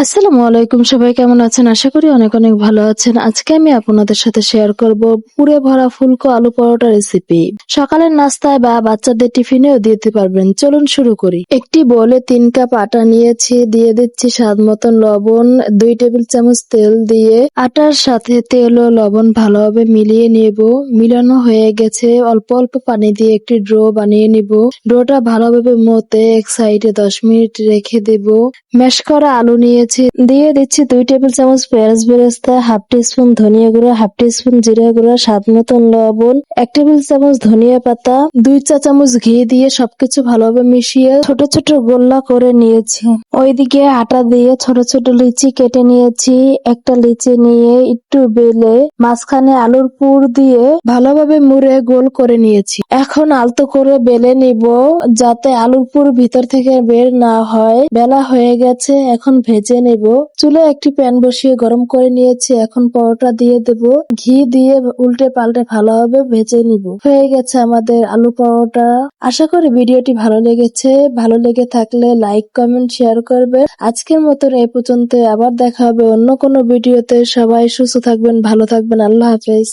আসসালামু আলাইকুম, সবাই কেমন আছেন? আশা করি অনেক অনেক ভালো আছেন। আজকে আমি আপনাদের সাথে শেয়ার করব পুরে ভরা ফুলকো আলু পরোটা রেসিপি। সকালের নাস্তায় বা বাচ্চাদের টিফিনেও দিতে পারবেন। চলুন শুরু করি। একটি বোলে 3 কাপ আটা নিয়েছি, দিয়ে দিচ্ছি স্বাদ মতন লবণ, 2 টেবিল চামচ তেল দিয়ে আটার সাথে তেল ও লবণ ভালোভাবে মিলিয়ে নেব। মিলানো হয়ে গেছে, অল্প অল্প পানি দিয়ে একটি ডো বানিয়ে নিব। ডোটা ভালোভাবে মতে এক সাইডে 10 মিনিট রেখে দেব। ম্যাশ করা আলু নিয়েছি, দিয়ে দিচ্ছি 2 টেবিল চামচ পেঁয়াজ বেরেস্তা, হাফ টিস্পুন ধনিয়া গুঁড়া, হাফ টিস্পুন জিরা গুঁড়া, স্বাদ মতন লবণ, 1 টেবিল চামচ ধনিয়া পাতা, 2 চা চামচ ঘি দিয়ে সবকিছু ভালোভাবে মিশিয়ে ছোট ছোট গোল্লা করে নিয়েছি। ওইদিকে আটা দিয়ে ছোট ছোট লিচি কেটে নিয়েছি। একটা লিচি নিয়ে একটু বেলে মাঝখানে আলুর পুর দিয়ে ভালোভাবে মুড়ে গোল করে নিয়েছি। এখন আলতো করে বেলে নিব যাতে আলুর পুর ভিতর থেকে বের না হয়। বেলা হয়ে গেছে, এখন ভেজে নেব। চুলায় একটি প্যান বসিয়ে গরম করে নিয়েছি, এখন পরোটা দিয়ে দেব। ঘি দিয়ে উল্টে পাল্টে ভালোভাবে ভেজে নিব। হয়ে গেছে আমাদের আলু পরোটা। আশা করি ভিডিওটি ভালো লেগেছে। ভালো লেগে থাকলে লাইক, কমেন্ট, শেয়ার করবেন। আজকের মতন এই পর্যন্ত, আবার দেখা হবে অন্য কোনো ভিডিওতে। সবাই সুস্থ থাকবেন, ভালো থাকবেন। আল্লাহ হাফেজ।